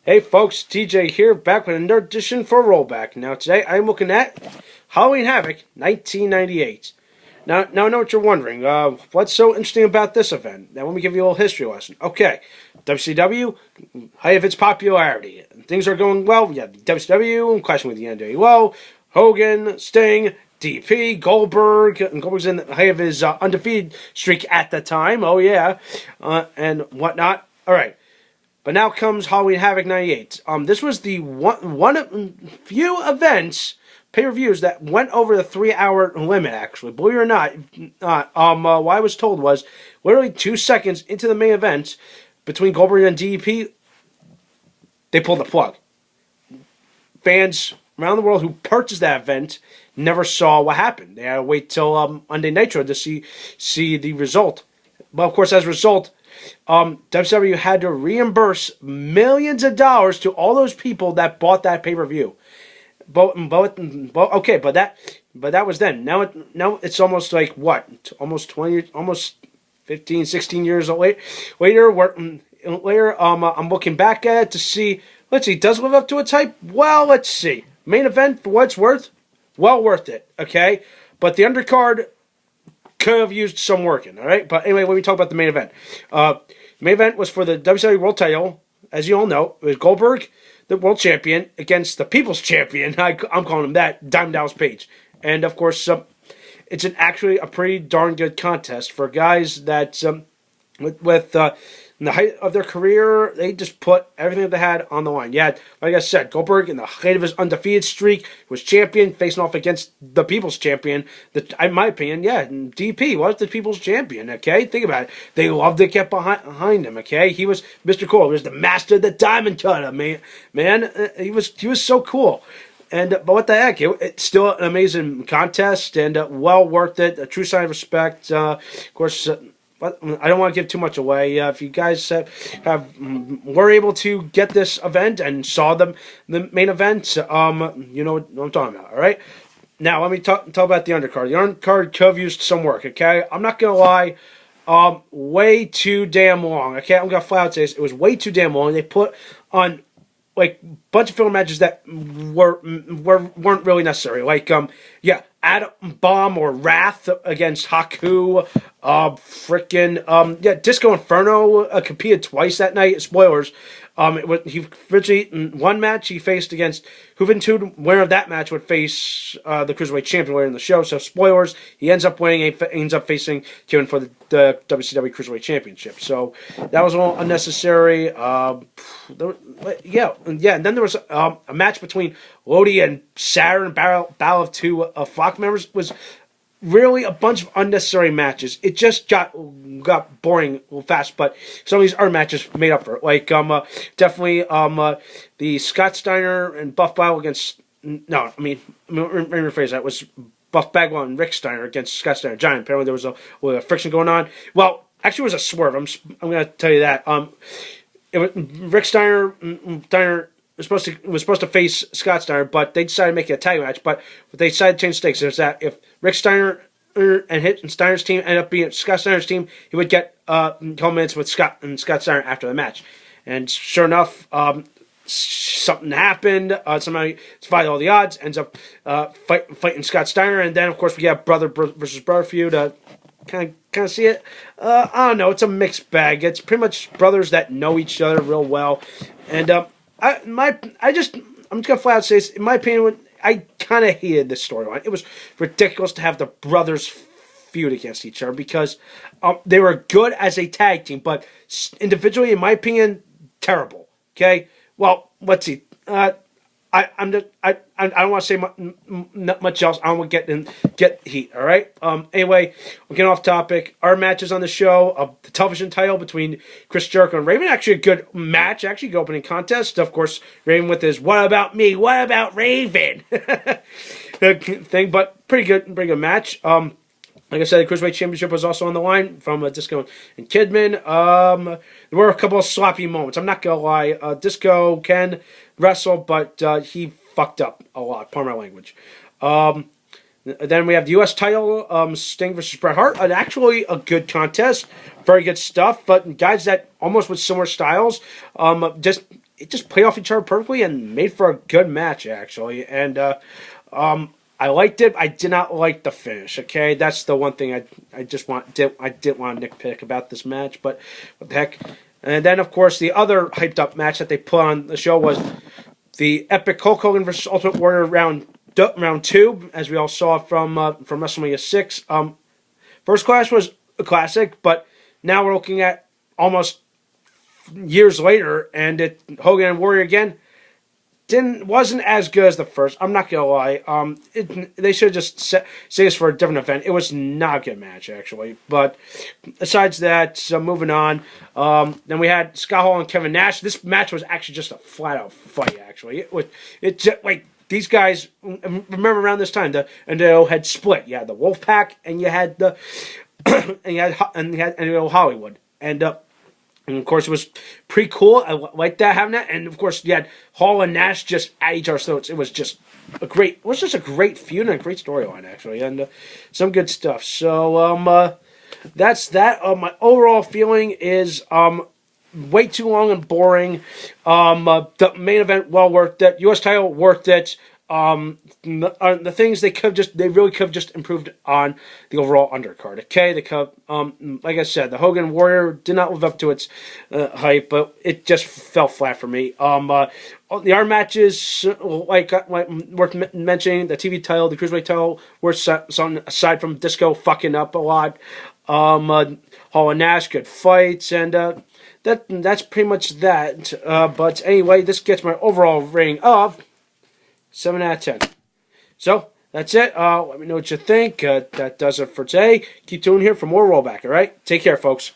Hey folks, TJ here, back with another edition for Rollback. Now today I'm looking at Halloween Havoc 1998. Now I know what you're wondering. What's so interesting about this event? Now let me give you a little history lesson. Okay, WCW, height of its popularity. Things are going well. Yeah, WCW, clashing with the NWO, Hogan, Sting, DP, Goldberg, and Goldberg's in the height of his undefeated streak at the time. Oh yeah, and whatnot. All right. But now comes Halloween Havoc 98. This was the one of few events, pay-per-views, that went over the 3-hour limit, actually. Believe it or not, what I was told was, literally 2 seconds into the main event, between Goldberg and DDP, they pulled the plug. Fans around the world who purchased that event never saw what happened. They had to wait till Monday Nitro to see the result. But, of course, as a result, WCW had to reimburse millions of dollars to all those people that bought that pay-per-view. But that was then. Now it's almost like what? Almost 20, almost 15, 16 years later. I'm looking back at it to see. Let's see, does it live up to its hype? Well, let's see. Main event, for what it's worth, well worth it. Okay, but the undercard could have used some working, all right? But anyway, let me talk about the main event. The main event was for the WCW World Title. As you all know, it was Goldberg, the World Champion, against the People's Champion. I'm calling him that, Diamond Dallas Page. And, of course, it's actually a pretty darn good contest for guys that, with in the height of their career, they just put everything that they had on the line. Yeah, like I said, Goldberg, in the height of his undefeated streak, was champion, facing off against the People's Champion. In my opinion, yeah, DP was the People's Champion, okay? Think about it. They loved to get behind him, okay? He was Mr. Cool. He was the master of the diamond cutter, man. He was so cool. But what the heck? It's still an amazing contest and well worth it. A true sign of respect. Of course, but I don't want to give too much away. If you guys were able to get this event and saw the main event, you know what I'm talking about. All right. Now let me talk about the undercard. The undercard could have used some work. Okay, I'm not gonna lie. Way too damn long. Okay, I'm gonna flat out say this. It was way too damn long. They put on like a bunch of filler matches that weren't really necessary. Like Adam Bomb or Wrath against Haku. Disco Inferno competed twice that night. Spoilers. He originally, in one match he faced against Juventud. Winner of that match would face the Cruiserweight Champion later in the show. So spoilers, he ends up winning. He ends up facing Kevin for the WCW Cruiserweight Championship. So that was a little unnecessary. And then there was a match between Lodi and Saturn, Battle of Two Flock members. Was really a bunch of unnecessary matches. It just got boring real fast, but some of these other matches made up for it. Like definitely the Scott Steiner and Buff Bagwell against let me rephrase that. It was Buff Bagwell and Rick Steiner against Scott Steiner Giant. Apparently there was a friction going on. Well, actually it was a swerve. I'm going to tell you that. It was Rick Steiner was supposed to face Scott Steiner, but they decided to make it a tag match. But they decided to change stakes. Is that if Rick Steiner and Steiner's team ended up being Scott Steiner's team, he would get minutes with Scott Steiner after the match. And sure enough, something happened. Somehow he defied all the odds, ends up fighting Scott Steiner, and then of course we have brother versus brother feud. Kind of see it. I don't know. It's a mixed bag. It's pretty much brothers that know each other real well, and I'm just gonna flat out say this. In my opinion, I kind of hated this storyline. It was ridiculous to have the brothers feud against each other because they were good as a tag team, but individually, in my opinion, terrible. Okay, well, let's see. I don't want to say much else. I don't want to get heat. All right. Anyway, we're getting off topic. Our matches on the show, the television title between Chris Jericho and Raven, actually a good match. Actually, good opening contest. Of course, Raven with his "What about me? What about Raven?" thing, but pretty good match. Like I said, the Cruiserweight Championship was also on the line from Disco and Kidman. There were a couple of sloppy moments. I'm not going to lie. Disco can wrestle, but he fucked up a lot. Pardon my language. Then we have the U.S. title, Sting versus Bret Hart. Actually a good contest. Very good stuff, but guys that almost with similar styles. it just played off each other perfectly and made for a good match, actually. And I liked it. I did not like the finish. Okay, that's the one thing I didn't want to nitpick about this match. But what the heck? And then, of course, the other hyped up match that they put on the show was the epic Hulk Hogan versus Ultimate Warrior round 2, as we all saw from WrestleMania 6. First clash was a classic, but now we're looking at almost years later, and Hogan and Warrior again wasn't as good as the first. I'm not gonna lie. They should have just say this for a different event. It was not a good match, actually. But besides that, moving on. Then we had Scott Hall and Kevin Nash. This match was actually just a flat out fight. Actually, it just like these guys. Remember around this time, the NWO had split. You had the Wolfpack, and you had the and you had NWO Hollywood, and of course, it was pretty cool. I like that, having that. And of course, you had Hall and Nash just at each other's throats. It was just a great feud and a great storyline, actually, and some good stuff. So that's that. My overall feeling is way too long and boring. The main event, well worth it. U.S. title, worth it. The things they really could have just improved on the overall undercard. Okay, they could, like I said, the Hogan Warrior did not live up to its hype, but it just fell flat for me. The arm matches, like worth mentioning, the TV title, the Cruiserweight title, worth something aside from Disco fucking up a lot. Hall and Nash, good fights, and that's pretty much that. But anyway, this gets my overall rating of 7 out of 10. So, that's it. Let me know what you think. That does it for today. Keep tuning here for more Rollback, alright? Take care, folks.